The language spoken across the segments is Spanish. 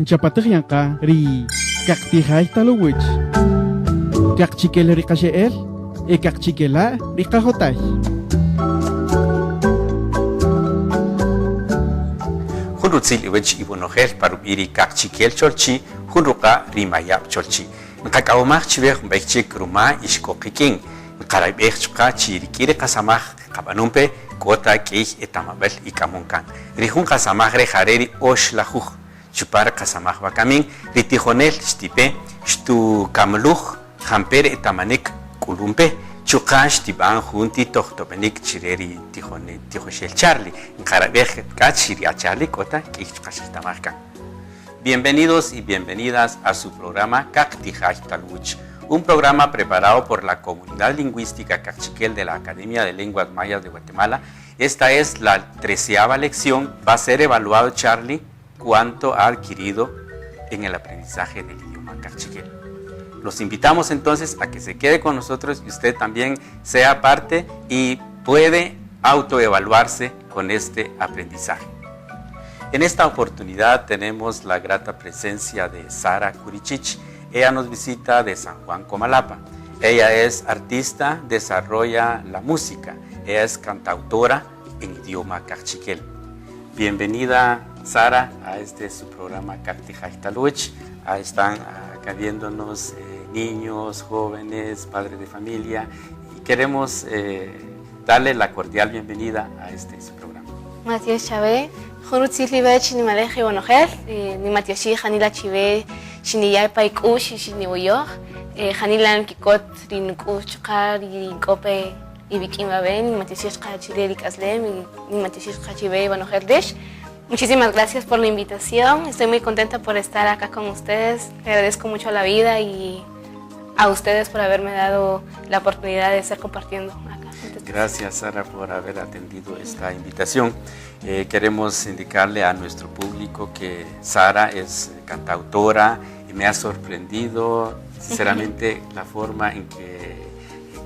Chapatagyanka ri kaktihay talowich. Kakchikel ri kasheel, kakchikela ri kahotay. Hunrutzil iwech ibunohel parubiri kakchikel cholchi, hunruka rimayap cholchi. Nkakawamach chiweh mbekchik ruma ishkokiking. Nkaraibech chuka chirikire kasamach kabanumpe kota keich etamabel ikamunkan. Rihun kasamach rejareri osh lajuj. Chupar kasamach bakamin ritijonel stipe stu kamluj jamper etamanek kulumpe. Chukash tiban junti tohtobenik chireri tijoshel charli. Nkarabej kachiri a charli kota keich chukashitamarkan. Bienvenidos y bienvenidas a su programa Caktijaj Talwich, un programa preparado por la comunidad lingüística Cachiquel de la Academia de Lenguas Mayas de Guatemala. Esta es la 13ª lección. Va a ser evaluado Charlie cuánto ha adquirido en el aprendizaje del idioma Cachiquel. Los invitamos entonces a que se quede con nosotros y usted también sea parte y puede autoevaluarse con este aprendizaje. En esta oportunidad tenemos la grata presencia de Sara Curichich. Ella nos visita de San Juan Comalapa. Ella es artista, desarrolla la música. Ella es cantautora en idioma cachiquel. Bienvenida, Sara, a su programa Caktijaj Talwich. Ahí están acá viéndonos niños, jóvenes, padres de familia. Y queremos darle la cordial bienvenida a su programa. Gracias, Chávez. Jurutzil libech ni maleje bonojel, ni matioshi hanila chive, shiniyay paikush, shiniwoyoh, hanilan kikot rinkush chukar, rinkope ibikim baben, ni matioshi chile rikaslem, ni matioshi chive bonojel desh. Muchísimas gracias por la invitación. Estoy muy contenta por estar acá con ustedes. Le agradezco mucho a la vida y a ustedes por haberme dado la oportunidad de estar compartiendo acá. Gracias, Sara, por haber atendido esta invitación. Queremos indicarle a nuestro público que Sara es cantautora y me ha sorprendido sinceramente la forma en que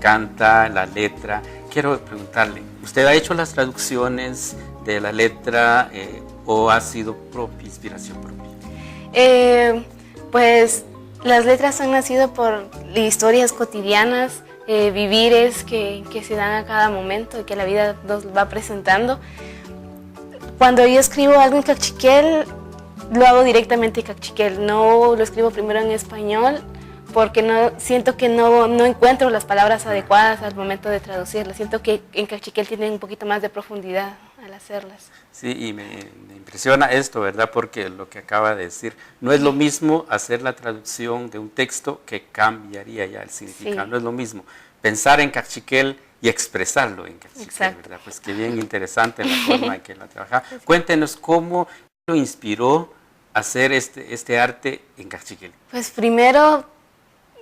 canta, la letra. Quiero preguntarle, ¿usted ha hecho las traducciones de la letra o ha sido propia, inspiración propia? Pues las letras han nacido por historias cotidianas, vivires que se dan a cada momento y que la vida nos va presentando. Cuando yo escribo algo en cachiquel, lo hago directamente en cachiquel, no lo escribo primero en español porque siento que no encuentro las palabras adecuadas al momento de traducirlas. Siento que en cachiquel tienen un poquito más de profundidad al hacerlas. Sí, y me impresiona esto, ¿verdad? Porque lo que acaba de decir, no es lo mismo hacer la traducción de un texto que cambiaría ya el significado, sí. No es lo mismo pensar en cachiquel y expresarlo en cachiquel, ¿verdad? Pues qué bien interesante la forma en que lo trabajaba. Cuéntenos cómo lo inspiró a hacer este arte en cachiquel. Pues primero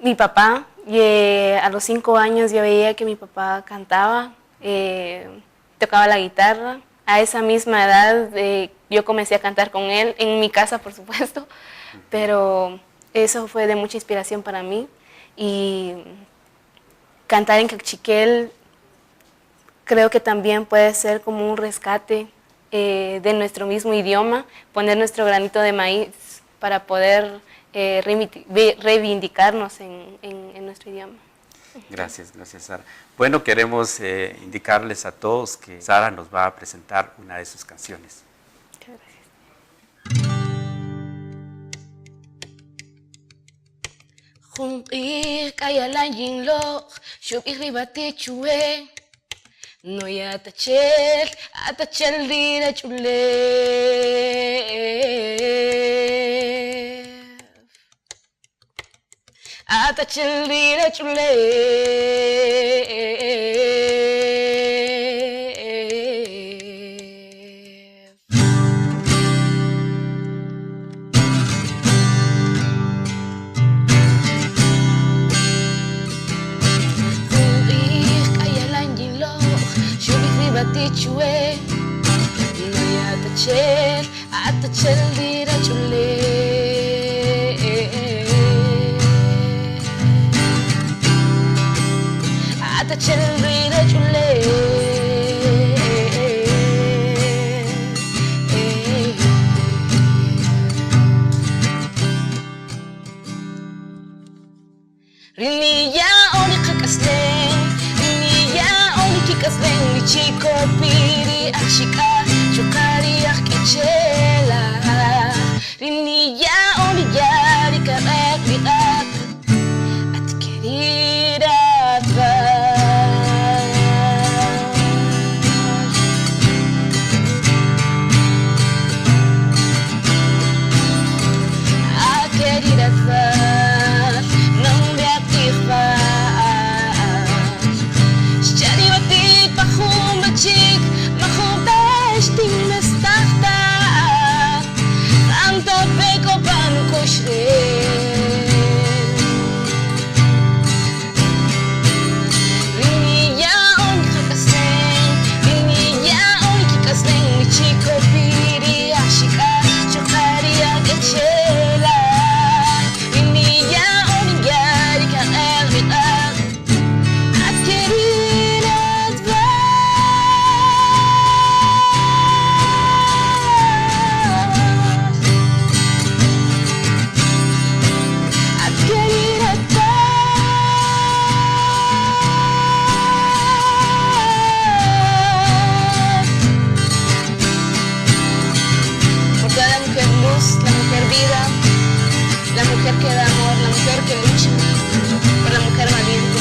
mi papá, a los 5 años yo veía que mi papá cantaba, tocaba la guitarra. A esa misma edad yo comencé a cantar con él, en mi casa por supuesto, pero eso fue de mucha inspiración para mí. Y cantar en cachiquel creo que también puede ser como un rescate de nuestro mismo idioma, poner nuestro granito de maíz para poder reivindicarnos en nuestro idioma. Gracias, Sara. Bueno, queremos indicarles a todos que Sara nos va a presentar una de sus canciones. Muchas gracias. No ya atachel dira chule atachel dira chule chue no ya atachel dira chule atachel dira chule Rinilla onika kaslen, rinilla oniki kaslen, mi chico piri ashika, chukari akechela. Rinilla onilla rikarak riak, at querida va. A querida va. Chick, mahubes ting mestahta, tanto peko panukoshre. Rinilla on kakasen, rinilla on kikasen, mi chico piri ashika, chukari agechela. Rinilla on yari kan elvita, at querida. La mujer que da amor, la mujer que lucha por la mujer valiente.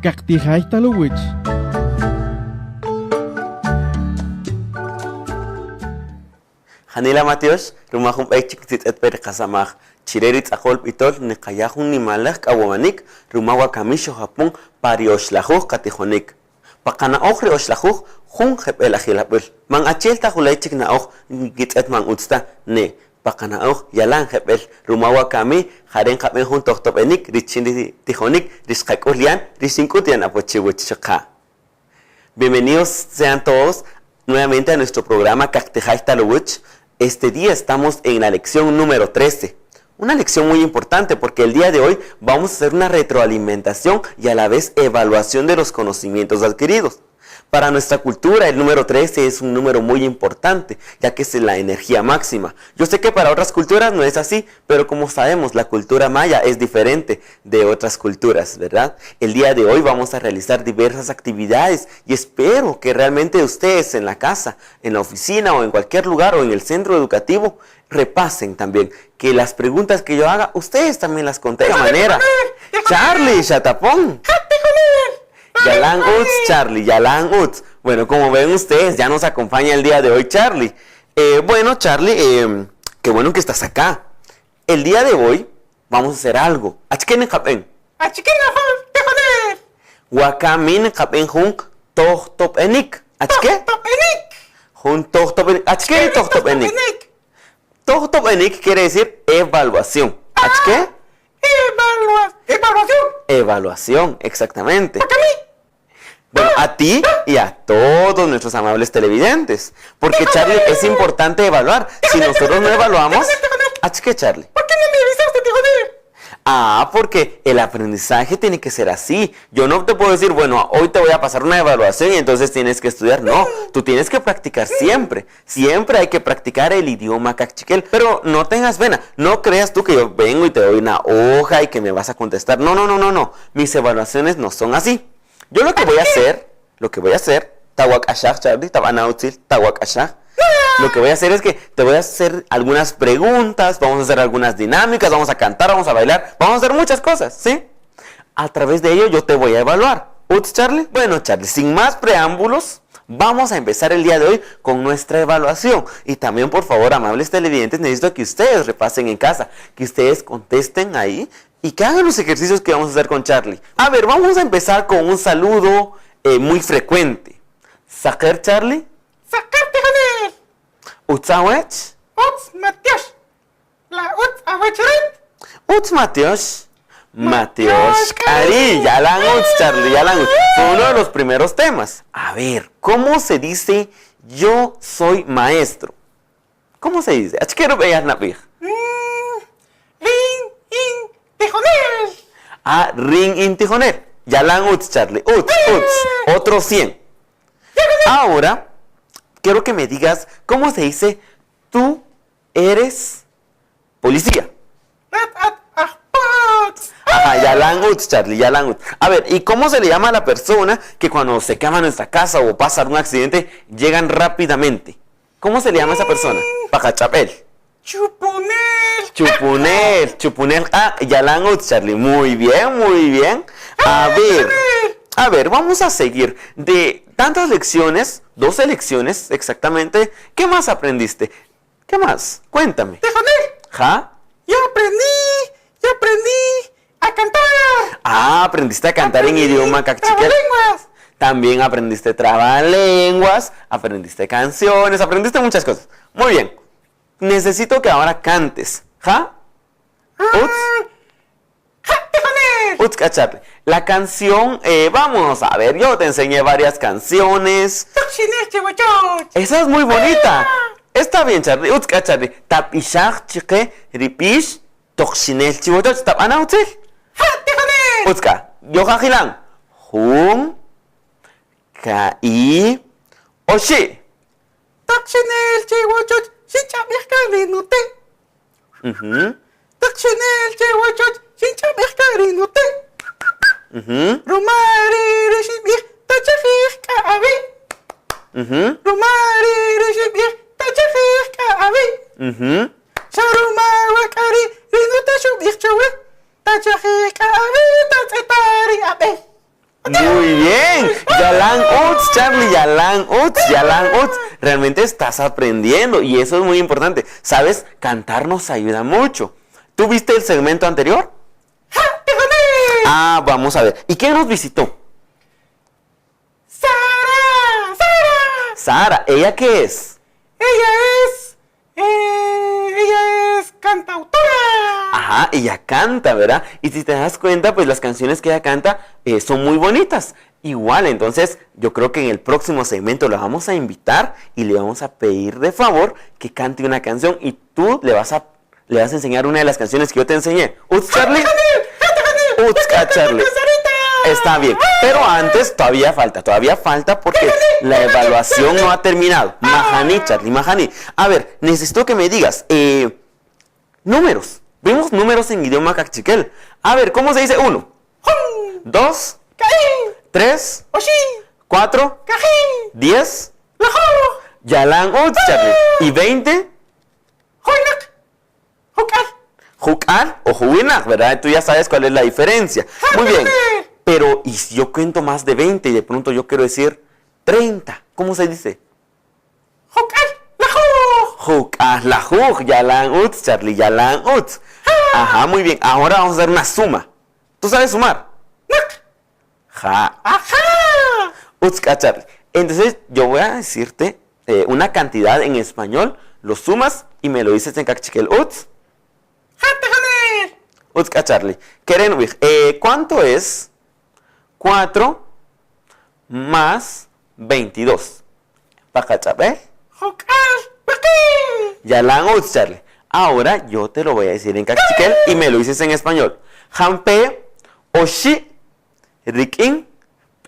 Kaktihay talowich. Hanila Mateos, rumahum echik tit per kasamach, chirerit akol pitol ni kayahun ni malak awamanik, rumawa kamisho Japón parioslajuj katijonik. Pakana ochre oslajuj, jun jep elajilapul. Man achel tahulaichik na oj gitet man utsta ne. Pakana oj yalan jepel rumawa kami jaren japen jun tohtopenik richindi tijonik riskakolian risinkutian apochiwichaka. Bienvenidos sean todos nuevamente a nuestro programa Kaktejay Talowich. Este día estamos en la lección número 13. Una lección muy importante porque el día de hoy vamos a hacer una retroalimentación y a la vez evaluación de los conocimientos adquiridos. Para nuestra cultura el número 13 es un número muy importante, ya que es la energía máxima. Yo sé que para otras culturas no es así, pero como sabemos, la cultura maya es diferente de otras culturas, ¿verdad? El día de hoy vamos a realizar diversas actividades y espero que realmente ustedes en la casa, en la oficina o en cualquier lugar o en el centro educativo repasen también, que las preguntas que yo haga, ustedes también las contesten de manera. Charlie, chatapón. Yalan uts, Charlie, yalan uts. Bueno, como ven ustedes, ya nos acompaña el día de hoy Charlie. Bueno, Charlie, qué bueno que estás acá. El día de hoy vamos a hacer algo. Achken kapen. Achken tejoner. Wakamin kapen hun top enik. Achke? Topenik. Hun top enik. Achke top enik. Top enik quiere decir evaluación. Achke? Evaluación. Evaluación, exactamente. Para mí. Bueno, a ti y a todos nuestros amables televidentes. Porque, Charlie, es importante evaluar. Si nosotros no evaluamos... ¿Qué, Charlie? ¿Por qué no me avisaste, tejoner? Ah, porque el aprendizaje tiene que ser así. Yo no te puedo decir, bueno, hoy te voy a pasar una evaluación y entonces tienes que estudiar. No, tú tienes que practicar siempre. Siempre hay que practicar el idioma cachiquel. Pero no tengas pena. No creas tú que yo vengo y te doy una hoja y que me vas a contestar. No, no, no, no, no. Mis evaluaciones no son así. Yo lo que voy a hacer, Tawak Ashak, Charlie, Tabanautil, Tawak Ashak. Lo que voy a hacer es que te voy a hacer algunas preguntas, vamos a hacer algunas dinámicas, vamos a cantar, vamos a bailar, vamos a hacer muchas cosas, ¿sí? A través de ello yo te voy a evaluar. ¿Uts, Charlie? Bueno, Charlie, sin más preámbulos, vamos a empezar el día de hoy con nuestra evaluación. Y también, por favor, amables televidentes, necesito que ustedes repasen en casa, que ustedes contesten ahí y que hagan los ejercicios que vamos a hacer con Charlie. A ver, vamos a empezar con un saludo muy frecuente. ¿Saker, Charlie? Sacar tejoner. ¿Utsawech? Uts Matios. La uts awecheret. Uts Mateos. Mateos Cari. Ya la han uts, Charlie, ya la han uts. Fue uno de los primeros temas. A ver, ¿cómo se dice yo soy maestro? ¿Cómo se dice? Quiero ver Napig. Ring in tejoner. Ah, ring in tijoner. Ya la han uts, Charlie. Uts. Otro 100. Ahora, quiero que me digas cómo se dice tú eres policía. Ajá, ya la han uts, Charlie, ya la han uts. A ver, ¿y cómo se le llama a la persona que cuando se quema nuestra casa o pasa un accidente llegan rápidamente? ¿Cómo se le llama a esa persona? Pajachapel. Chupunel. Ah, ya la han uts, Charlie. Muy bien. A ver, vamos a seguir. De tantas lecciones, 12 lecciones exactamente, ¿qué más aprendiste? ¿Qué más? Cuéntame. Tejoner. ¿Ja? Yo aprendí a cantar. Ah, aprendiste a cantar en idioma cachiquel. Trabalenguas. También aprendiste trabalenguas, aprendiste canciones, aprendiste muchas cosas. Muy bien. Necesito que ahora cantes. ¿Ja? Uts. Uts, Charlie. La canción, vamos a ver, yo te enseñé varias canciones. Esa es muy bonita. Está bien, Charlie. Uts, Charlie. Tapishak, chique, ripish, toxinel, chivotot, tap anautil. Uts, yo jajilan. Hum, kai, oshi. Toxinel, chivotot, sinchamirkarinute. Toxinel, chivotot, sinchamirkarinute. Romari recibir tachafir kaabi. Romari recibir tachafir kaabi. Saruma wakari rinuta subir chawe. Tachafir kaabi tachetari abe. Muy bien. Yalan Uts, Charlie, Yalan Uts. Realmente estás aprendiendo y eso es muy importante. ¿Sabes? Cantar nos ayuda mucho. ¿Tú viste el segmento anterior? Ah, vamos a ver. ¿Y quién nos visitó? Sara. ¿Ella qué es? Ella es cantautora. Ajá, ella canta, ¿verdad? Y si te das cuenta, pues las canciones que ella canta son muy bonitas. Igual, entonces, yo creo que en el próximo segmento la vamos a invitar y le vamos a pedir de favor que cante una canción y tú le vas a enseñar una de las canciones que yo te enseñé. ¿Uts, Charlie? Uts, Charlie. Está bien, pero antes todavía falta porque la evaluación no ha terminado. Mahani, Charlie, Mahani. A ver, necesito que me digas, números. Vimos números en idioma cachiquel. A ver, ¿cómo se dice 1? 2, 3, 4, 10. Yalan Uts, Charlie. ¿Y 20? Jukar o Juinak, ¿verdad? Tú ya sabes cuál es la diferencia. Muy bien. Pero, ¿y si yo cuento más de 20 y de pronto yo quiero decir 30. ¿Cómo se dice? Jokal, lajuj. Juklajuj, yalan uts, Charlie, yalan uts. Ajá, muy bien. Ahora vamos a hacer una suma. ¿Tú sabes sumar? Ja. Ajá. Utska, Charlie. Entonces, yo voy a decirte una cantidad en español, lo sumas y me lo dices en cachiquel. Uts. Jate Janel. Utska, Charlie. Keren Wig, ¿cuánto es 4 más 22? Paja, Charlie. Jokal, waki. Yalan uts, Charlie. Ahora yo te lo voy a decir en cachiquel y me lo dices en español. Jampe, oshi, rikin,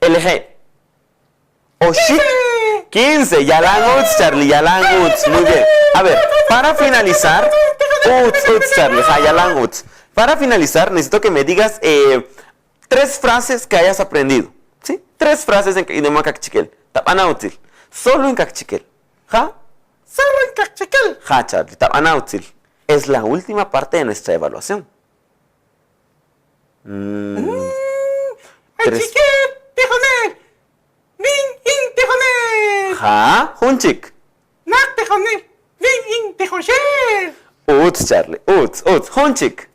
LG. Oshi, 15. Yalan uts, Charlie, yalan uts. Muy bien. A ver, para finalizar, uts, Charlie, ja, yalan uts. Para finalizar, necesito que me digas 3 frases que hayas aprendido. ¿Sí? 3 frases en idioma cachiquel. Tapana util. Solo en cachiquel. ¿Ja? Solo en Cachiquel. Ja, Charlie, tapana util. Es la última parte de nuestra evaluación. Tres. Achiquel, Tejonel. Rin in Tejonel. Ja, Hunchik. Nak Tejonel. Rin in Tejonel. Uts, Charlie, uts, Hunchik.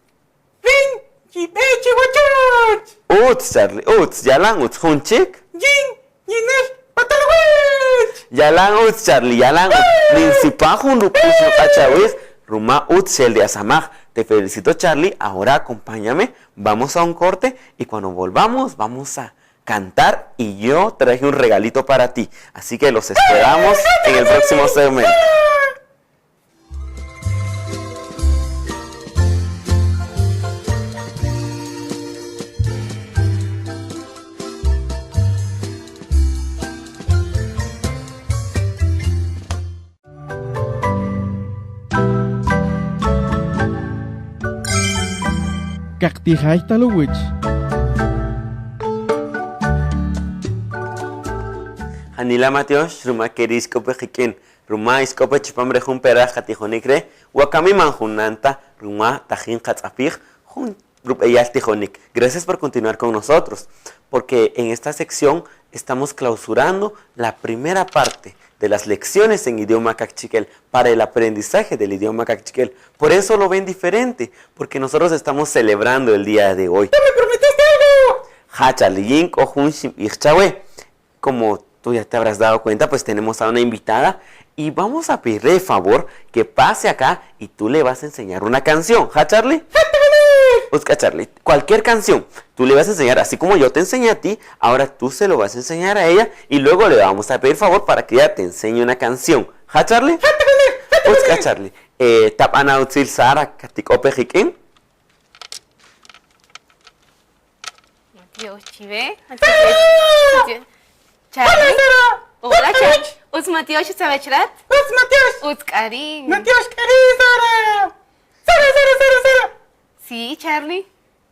Rin Yibechi Wachot. Uts, Charlie, uts, yalan uts, Hunchik. Yin Yinel Patalwech. Yalan uts, Charlie, yalan uts. Ninsipajun rupush no kachawis. Ruma uts, shel de asamaj. Te felicito, Charlie. Ahora acompáñame. Vamos a un corte y cuando volvamos vamos a cantar y yo traje un regalito para ti. Así que los esperamos en el próximo segmento. Cactijay talowich. Hanila Mateos, Ruma Keriscope Jiquén, Ruma Iscope Chipambre Jun Peraja Tijonicre, Wakami Manjunanta, Ruma Tajin Hatzapij, Jun Rupeyal Tijonic. Gracias por continuar con nosotros, porque en esta sección estamos clausurando la primera parte de las lecciones en idioma cachiquel para el aprendizaje del idioma cachiquel. Por eso lo ven diferente, porque nosotros estamos celebrando el día de hoy. ¡Me prometiste algo! Hachaliyin Kohun Shim Ichchawe. Como tú ya te habrás dado cuenta, pues tenemos a una invitada y vamos a pedirle de favor que pase acá y tú le vas a enseñar una canción. ¿Ja, Charlie? Busca, Charlie, cualquier canción, tú le vas a enseñar, así como yo te enseñé a ti, ahora tú se lo vas a enseñar a ella y luego le vamos a pedir favor para que ella te enseñe una canción. ¿Ja, Charlie? Busca, Charlie. Tapana utzil Sara Katikope Jiquín. Dios, chive. Charlie. Hola, Charlie. Uts Matios, Sabechrat. ¡Uts, Mateos! Uts Karim. ¡Mateos, Sara! ¡Sara! Sí, Charlie.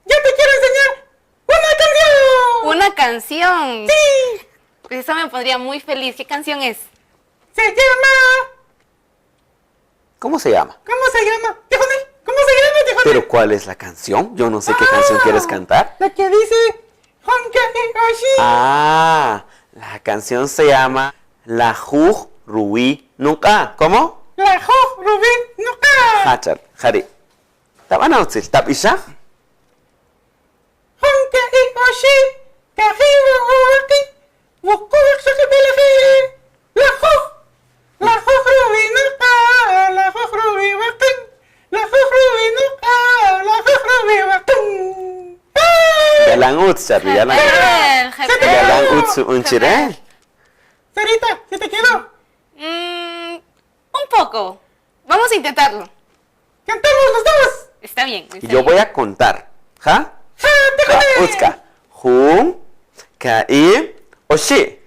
¡Ya te quiero enseñar una canción! Una canción. ¡Sí! Pues eso me pondría muy feliz. ¿Qué canción es? Se llama... ¿Cómo se llama? ¿Cómo se llama? ¿Tejonel? ¿Cómo se llama, Tejonel? ¿Pero cuál es la canción? Yo no sé qué canción quieres cantar. La que dice... Honka y Oshi. Ah, la canción se llama La Juj Rubí Nuka. ¿Cómo? La Juj Rubén Nuka. Hachar, Jari. ¿Taban utzil? ¿Tab isha? Honka y Oshi. Tajibo Uwaki. Wukubak Sakibeleji. La Juj Rubén Nuka. La Juj Rubén Wakin. La Juj Rubén Nuka. La Juj Rubén Wakin. Yalan utz, Charlie, yalan. Yalan utz unchire. Sarita, ¿se te quedó? Un poco. Vamos a intentarlo. ¡Cantamos los dos! Está bien. Y yo voy a contar. ¿Ja? ¡Ja, Ja, Tejonel! Utzka. Jun, Kai, Oshi.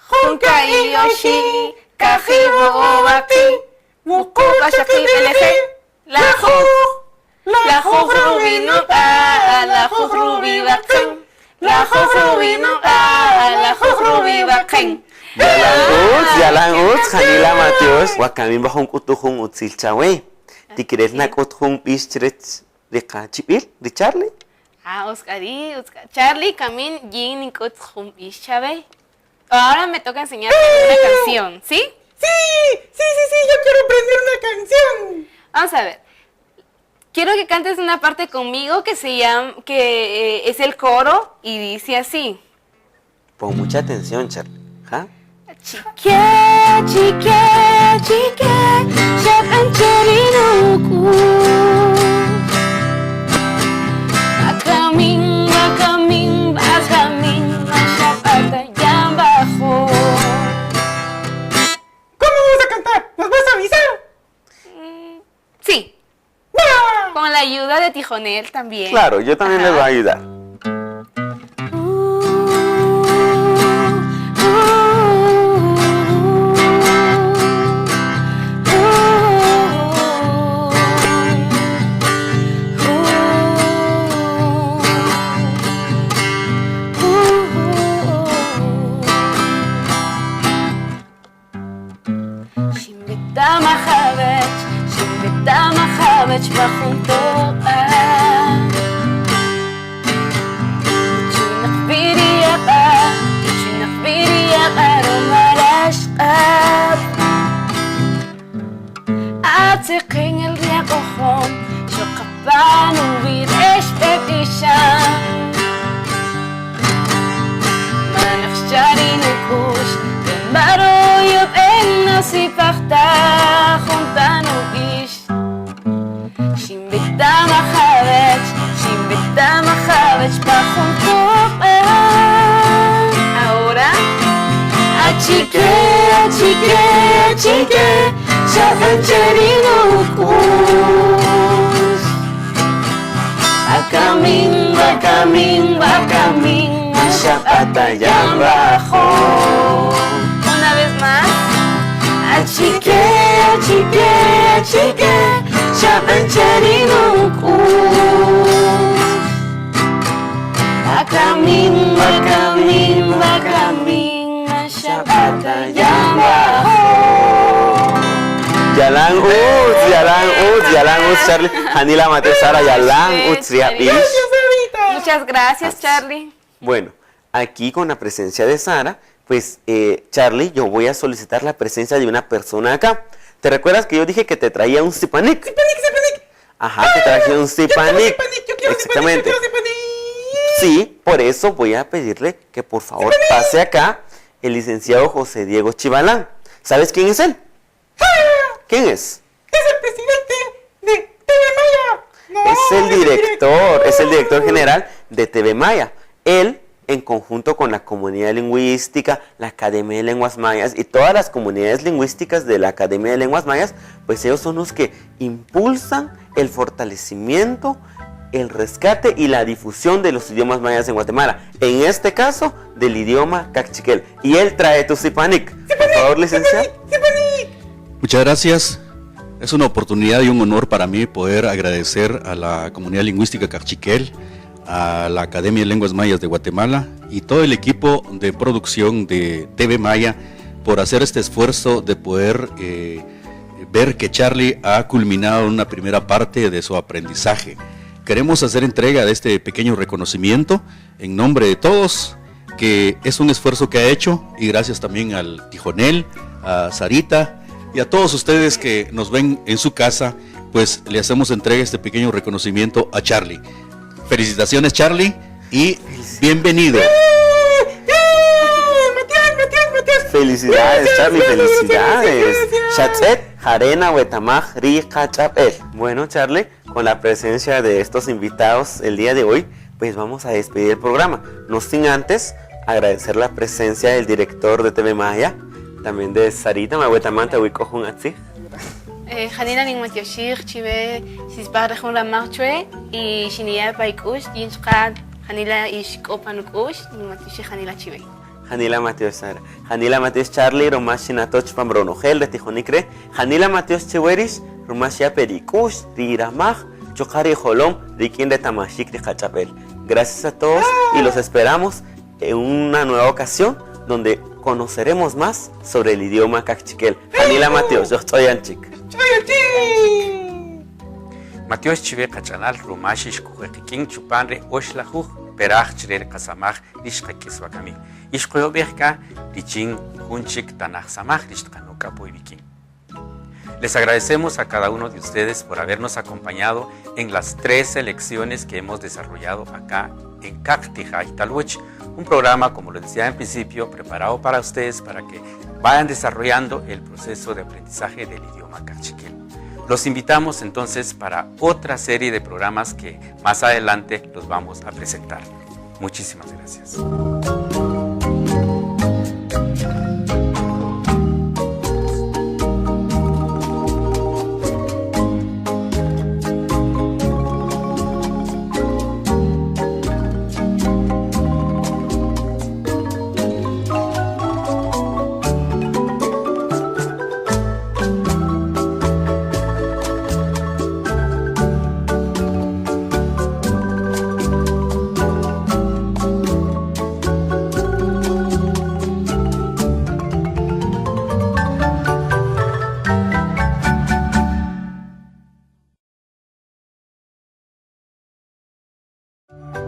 Honka y Oshi. Kajibo Obaki. Wukubak Sakibeleji. La Juj. La Juj Rubí Nuka. La Juj Rubí Wakin. La Juj Rubí Nuka. La Juj Rubí Wakin. Yalan utz, Hanila Mateos. Wakamin bajun kutuhun utzil chawe. ¿Ti quieres na kutuhun bistrets de Kachipil, de Charlie? Oscari, Charlie, Camin, Jin, Nikot, Hum, Ishabe. Ahora me toca enseñarte una canción, ¿sí? Sí, yo quiero aprender una canción. Vamos a ver. Quiero que cantes una parte conmigo que se llama, es el coro y dice así. Pon mucha atención, Charlie. ¿Ja? Chique, shapancherinuku. Bakamin, shapata yambajo. ¿Cómo vamos a cantar? ¿Nos vas a avisar? Sí, ¡Va! con la ayuda de Tijonel también. Claro, yo también les voy a ayudar. Shimbita bajuntoa Chunak biriyaqa rumarashqa Atiqin el riaqohom Shoqapanu biresh betishan Manaqsharinukush Maroyub en nasipaqta Juntanu ish Shimbita Mahavech Bajuntoa Ahora Achique Shapancherinukush Bakamin Shapata yambajo Una vez más Achique Shapancherinukush Bakamin Shapata yambajo Yalan Uz, Charlie. Hanila Mateo Sara, Yalan Uz, Riapish. Muchas gracias, Charlie. Bueno, aquí con la presencia de Sara, pues Charlie, yo voy a solicitar la presencia de una persona acá. ¿Te recuerdas que yo dije que te traía un sipanik? Sipanik. Ajá, te traje un sipanik. Yo quiero Exactamente. sipanik. Sí, por eso voy a pedirle que por favor pase acá el licenciado José Diego Chivalán. ¿Sabes quién es él? ¿Quién es? Es el presidente de TV Maya. No, Es el director general de TV Maya. Él, en conjunto con la comunidad lingüística, la Academia de Lenguas Mayas y todas las comunidades lingüísticas de la Academia de Lenguas Mayas, pues ellos son los que impulsan el fortalecimiento, el rescate y la difusión de los idiomas mayas en Guatemala. En este caso, del idioma Cachiquel. Y él trae tu sipanik. Por favor, licenciado. Muchas gracias. Es una oportunidad y un honor para mí poder agradecer a la comunidad lingüística Cachiquel, a la Academia de Lenguas Mayas de Guatemala y todo el equipo de producción de TV Maya por hacer este esfuerzo de poder ver que Charlie ha culminado una primera parte de su aprendizaje. Queremos hacer entrega de este pequeño reconocimiento en nombre de todos, que es un esfuerzo que ha hecho, y gracias también al Tijonel, a Sarita y a todos ustedes que nos ven en su casa, pues le hacemos entrega de este pequeño reconocimiento a Charlie. Felicitaciones, Charlie, y bienvenido. Matías. Felicidades, Charlie, felicidades. Shatzet, Jarena, Wetamaj, Rija, Chapel. Bueno, Charlie, con la presencia de estos invitados el día de hoy, pues vamos a despedir el programa. No sin antes agradecer la presencia del director de TV Maya, también de Sarita, Mahuetamanta, Huicojun Atzi. Janina Ningmatioshir, Chive, Sisbar Ramachue, y Shinia Paikush, Yinchkat, Janila Ishkopanukush, Ningmatioshi Janila Chive. Janila Mateos Sara, Janila Mateos Charlie, Romashina Toch Pambronogel de Tijonicre, Janila Mateos Chewerish, Romashia Perikush, Riramaj, Chokari Jolom, Rikin de Tamashik de Hachapel. Gracias a todos y los esperamos en una nueva ocasión donde conoceremos más sobre el idioma Cachiquel. Janila Mateos, yo estoy Anchik. Mateos chive kachanal rumashish kujekikin chupanre oshlajuj recuperar chirer kasamaj lishqakiswakami. Ishqoyobejka lichin hunchik tanaj samaj lishqanuka puibikin. Les agradecemos a cada uno de ustedes por habernos acompañado en las 3 elecciones que hemos desarrollado acá en Caktija Italuch, un programa, como lo decía en principio, preparado para ustedes para que vayan desarrollando el proceso de aprendizaje del idioma cachiquel. Los invitamos entonces para otra serie de programas que más adelante los vamos a presentar. Muchísimas gracias.